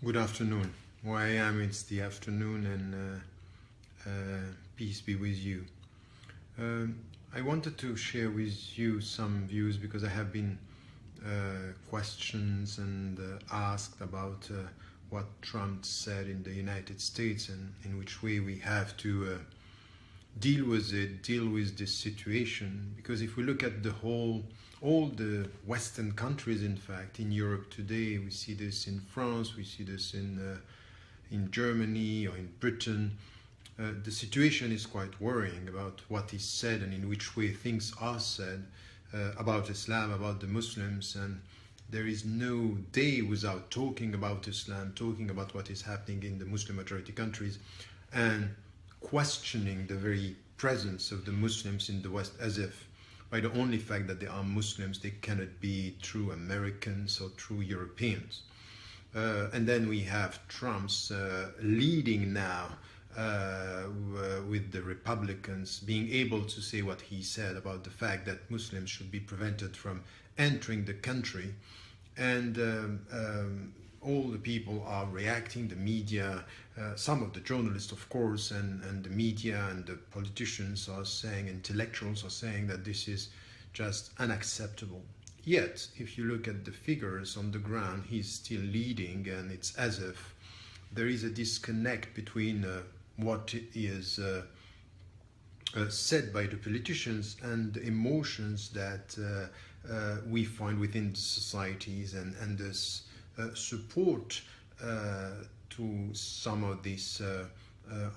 Good afternoon. Where I am, it's the afternoon, and peace be with you. I wanted to share with you some views because I have been questions and asked about what Trump said in the United States and in which way we have to deal with it, deal with this situation. Because if we look at all the Western countries, in fact, in Europe today, we see this in France, we see this in Germany or in Britain. The situation is quite worrying about what is said and in which way things are said about Islam, about the Muslims, and there is no day without talking about Islam, talking about what is happening in the Muslim majority countries, and questioning the very presence of the Muslims in the West, as if by the only fact that they are Muslims, they cannot be true Americans or true Europeans. And then we have Trump's leading now with the Republicans, being able to say what he said about the fact that Muslims should be prevented from entering the country. And all the people are reacting, the media, some of the journalists, of course, and the media and the politicians are saying, intellectuals are saying that this is just unacceptable. Yet, if you look at the figures on the ground, he's still leading, and it's as if there is a disconnect between what is said by the politicians and the emotions that we find within the societies, and this support to some of these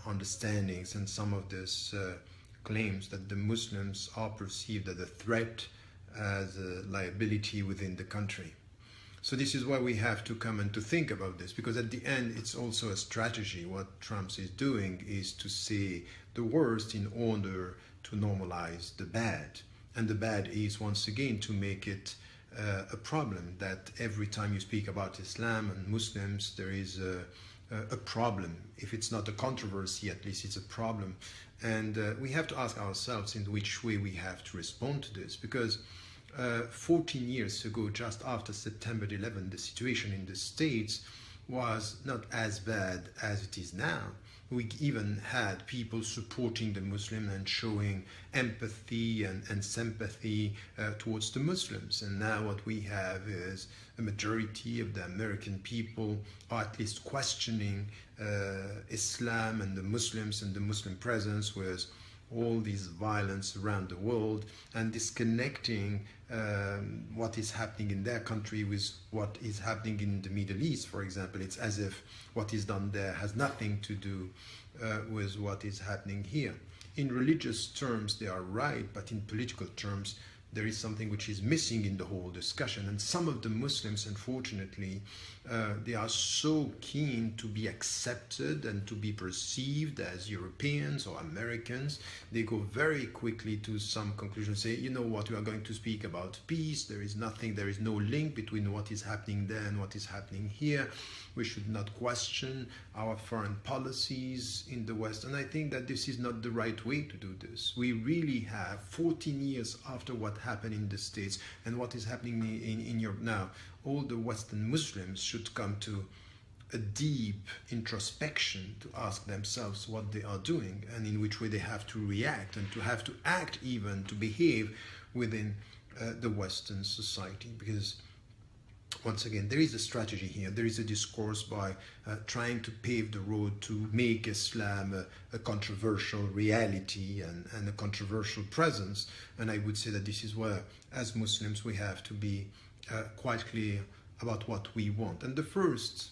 understandings and some of these claims that the Muslims are perceived as a threat, as a liability within the country. So this is why we have to come and to think about this, because at the end it's also a strategy. What Trump is doing is to say the worst in order to normalize the bad. And the bad is, once again, to make it a problem that every time you speak about Islam and Muslims, there is a problem. If it's not a controversy, at least it's a problem. And we have to ask ourselves in which way we have to respond to this, because 14 years ago, just after September 11, the situation in the States was not as bad as it is now. We even had people supporting the Muslim and showing empathy and sympathy towards the Muslims. And now what we have is a majority of the American people are at least questioning Islam and the Muslims and the Muslim presence with all this violence around the world, and disconnecting what is happening in their country with what is happening in the Middle East, for example. It's as if what is done there has nothing to do with what is happening here. In religious terms, they are right, but in political terms, there is something which is missing in the whole discussion. And some of the Muslims, unfortunately, they are so keen to be accepted and to be perceived as Europeans or Americans. They go very quickly to some conclusion, say, you know what, we are going to speak about peace. There is nothing, there is no link between what is happening there and what is happening here. We should not question our foreign policies in the West. And I think that this is not the right way to do this. We really have 14 years after what happened in the States and what is happening in Europe now. All the Western Muslims should come to a deep introspection to ask themselves what they are doing and in which way they have to react and to have to act, even to behave within the Western society. Because once again, there is a strategy here. There is a discourse by trying to pave the road to make Islam a controversial reality and a controversial presence. And I would say that this is where, as Muslims, we have to be quite clear about what we want. And the first,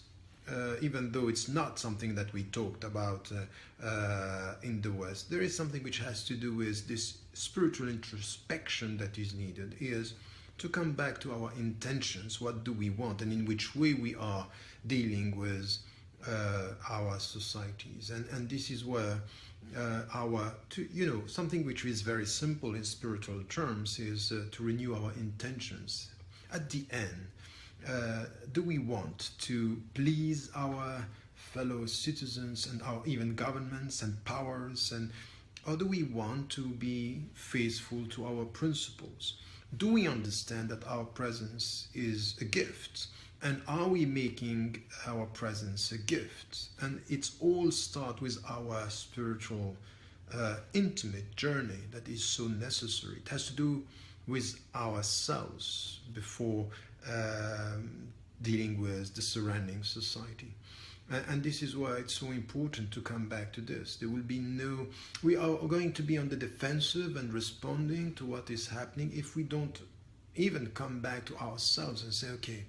even though it's not something that we talked about in the West, there is something which has to do with this spiritual introspection that is needed, is to come back to our intentions. What do we want, and in which way we are dealing with our societies. And this is where something which is very simple in spiritual terms is to renew our intentions. At the end, do we want to please our fellow citizens and our even governments and powers, or do we want to be faithful to our principles? Do we understand that our presence is a gift And are we making our presence a gift? And it's all start with our spiritual, intimate journey that is so necessary. It has to do with ourselves before dealing with the surrounding society. And this is why it's so important to come back to this. There will be no, we are going to be on the defensive and responding to what is happening if we don't even come back to ourselves and say, okay,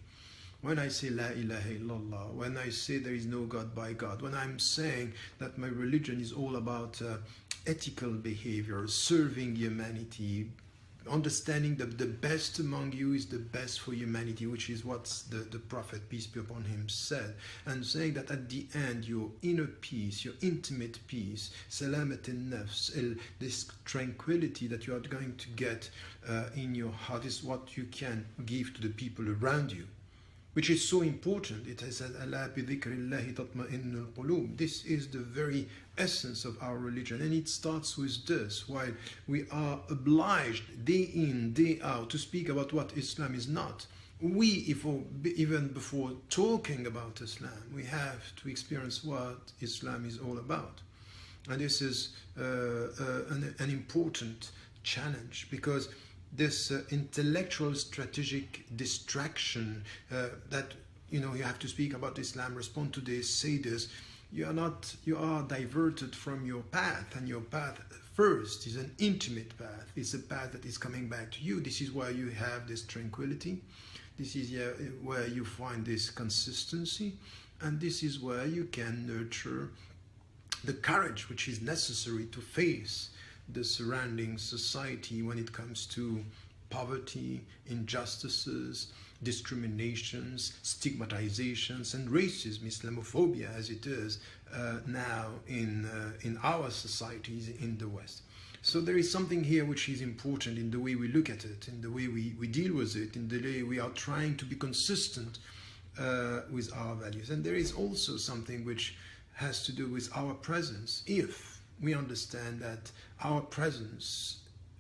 when I say La ilaha illallah, when I say there is no God by God, when I'm saying that my religion is all about ethical behavior, serving humanity, understanding that the best among you is the best for humanity, which is what the Prophet, peace be upon him, said, and saying that at the end your inner peace, your intimate peace, salamat al-nafs, this tranquility that you are going to get in your heart is what you can give to the people around you, which is so important. It says, "Ala bi dhikrillahi tatma'innul qulub." This is the very essence of our religion, and it starts with this. While we are obliged day in, day out to speak about what Islam is not, even before talking about Islam, we have to experience what Islam is all about. And this is an important challenge, because this intellectual strategic distraction that you have to speak about Islam, respond to this, say this, you are diverted from your path. And your path first is an intimate path. It's a path that is coming back to you. This is where you have this tranquility. This is where you find this consistency, and this is where you can nurture the courage which is necessary to face the surrounding society when it comes to poverty, injustices, discriminations, stigmatizations, and racism, Islamophobia as it is now in our societies in the West. So there is something here which is important in the way we look at it, in the way we deal with it, in the way we are trying to be consistent with our values. And there is also something which has to do with our presence. If we understand that our presence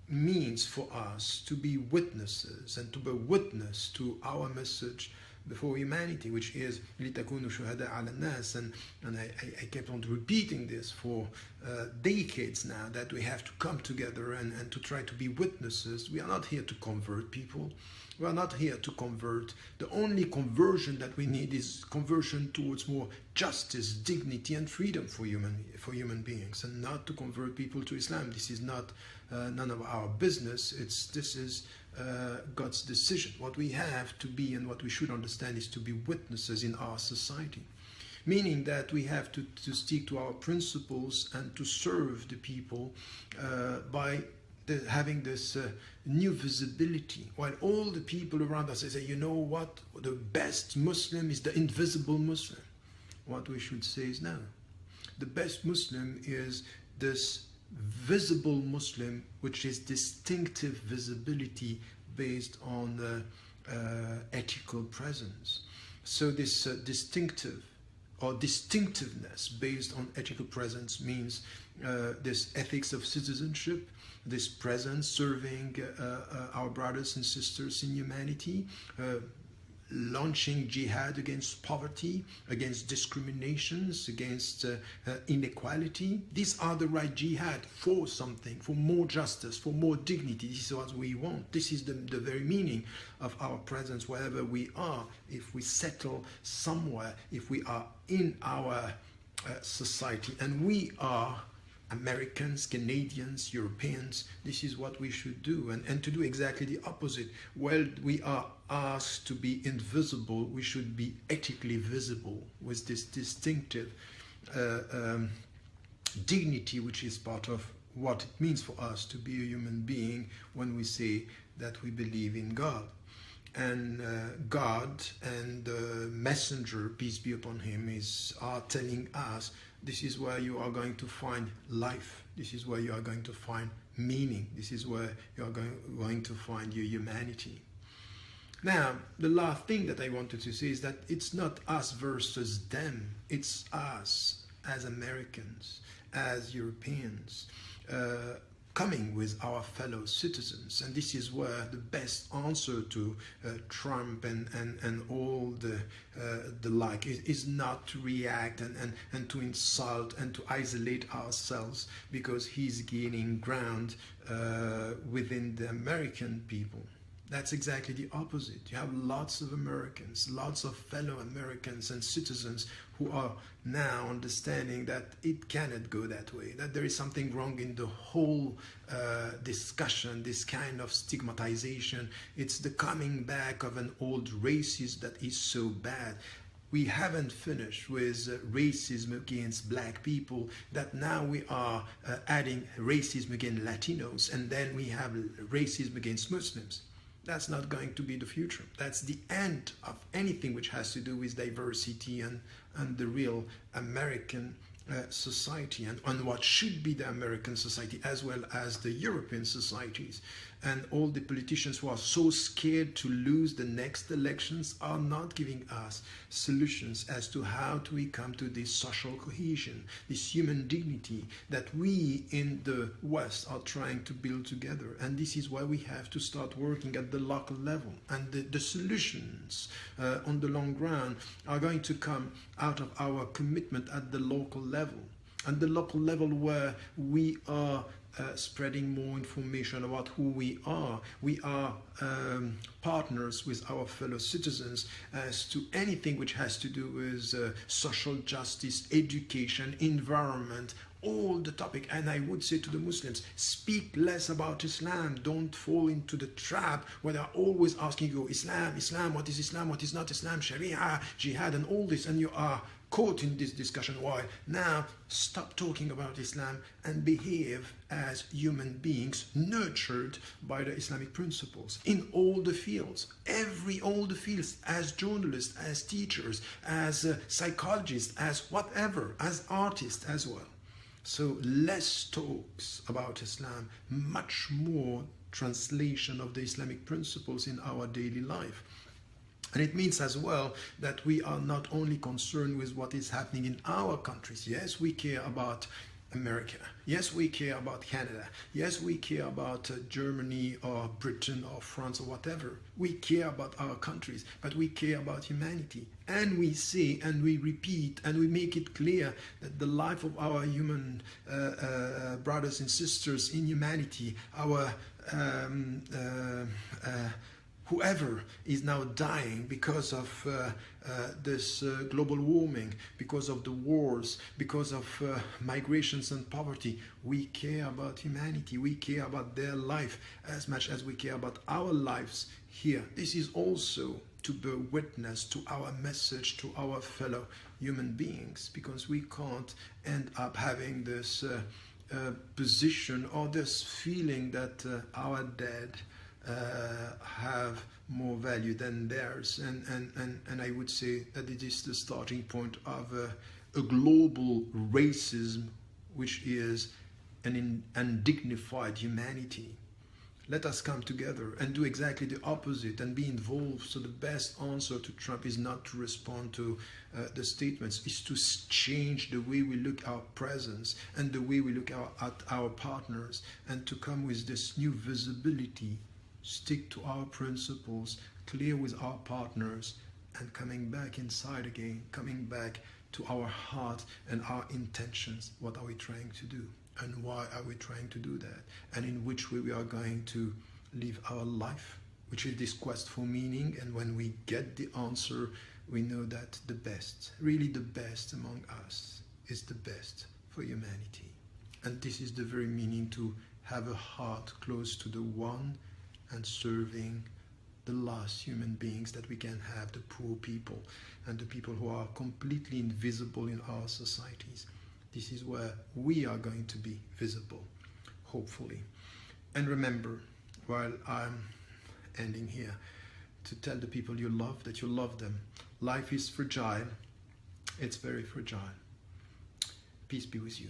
means for us to be witnesses and to be witness to our message before humanity, which is لِتَكُونُوا شُهَدَاءَ عَلَى النَّاسِ, and I kept on repeating this for decades now, that we have to come together and to try to be witnesses. We are not here to convert people. We are not here to convert. The only conversion that we need is conversion towards more justice, dignity, and freedom for human beings, and not to convert people to Islam. This is not none of our business. This is God's decision. What we have to be and what we should understand is to be witnesses in our society, meaning that we have to stick to our principles and to serve the people by having this new visibility, while all the people around us say, you know what, the best Muslim is the invisible Muslim. What we should say is, no, the best Muslim is this visible Muslim, which is distinctive visibility based on ethical presence. So this distinctive or distinctiveness based on ethical presence means this ethics of citizenship, this presence serving our brothers and sisters in humanity, launching jihad against poverty, against discriminations, against inequality. These are the right jihad for something, for more justice, for more dignity. This is what we want. This is the very meaning of our presence wherever we are. If we settle somewhere, if we are in our society, and we are Americans, Canadians, Europeans, this is what we should do, and to do exactly the opposite. While we are asked to be invisible, we should be ethically visible with this distinctive dignity, which is part of what it means for us to be a human being when we say that we believe in God. And God and the messenger, peace be upon him, are telling us, this is where you are going to find life. This is where you are going to find meaning. This is where you are going to find your humanity. Now, the last thing that I wanted to say is that it's not us versus them. It's us as Americans, as Europeans. coming with our fellow citizens. And this is where the best answer to Trump and all the like is not to react and to insult and to isolate ourselves because he's gaining ground within the American people. That's exactly the opposite. You have lots of Americans, lots of fellow Americans and citizens who are now understanding that it cannot go that way, that there is something wrong in the whole discussion, this kind of stigmatization. It's the coming back of an old racism that is so bad. We haven't finished with racism against black people, that now we are adding racism against Latinos, and then we have racism against Muslims. That's not going to be the future. That's the end of anything which has to do with diversity and the real American society and what should be the American society as well as the European societies. And all the politicians who are so scared to lose the next elections are not giving us solutions as to how do we come to this social cohesion, this human dignity that we in the West are trying to build together. And this is why we have to start working at the local level. And the solutions on the long run are going to come out of our commitment at the local level. And the local level where we are spreading more information about who we are. We are partners with our fellow citizens as to anything which has to do with social justice, education, environment, all the topic. And I would say to the Muslims, speak less about Islam. Don't fall into the trap where they're always asking you, Islam, what is Islam, what is not Islam, Sharia, Jihad, and all this, and you are caught in this discussion. Why? Now, stop talking about Islam and behave as human beings nurtured by the Islamic principles in all the fields, all the fields, as journalists, as teachers, as psychologists, as whatever, as artists as well. So less talks about Islam, much more translation of the Islamic principles in our daily life. And it means as well that we are not only concerned with what is happening in our countries. Yes, we care about America. Yes, we care about Canada. Yes, we care about Germany or Britain or France or whatever. We care about our countries, but we care about humanity. And we say and we repeat and we make it clear that the life of our human brothers and sisters in humanity, our whoever is now dying because of this global warming, because of the wars, because of migrations and poverty, we care about humanity. We care about their life as much as we care about our lives here. This is also to bear witness to our message to our fellow human beings, because we can't end up having this position or this feeling that our dead have more value than theirs, and I would say that it is the starting point of a global racism, which is an undignified humanity. Let us come together and do exactly the opposite and be involved. So the best answer to Trump is not to respond to the statements, is to change the way we look at our presence and the way we look at our partners, and to come with this new visibility, stick to our principles, clear with our partners, and coming back inside again, coming back to our heart and our intentions. What are we trying to do? And why are we trying to do that? And in which way we are going to live our life, which is this quest for meaning. And when we get the answer, we know that the best, really the best among us, is the best for humanity. And this is the very meaning to have a heart close to the one and serving the last human beings that we can have, the poor people and the people who are completely invisible in our societies. This is where we are going to be visible, hopefully. And remember, while I'm ending here, to tell the people you love that you love them. Life is fragile. It's very fragile. Peace be with you.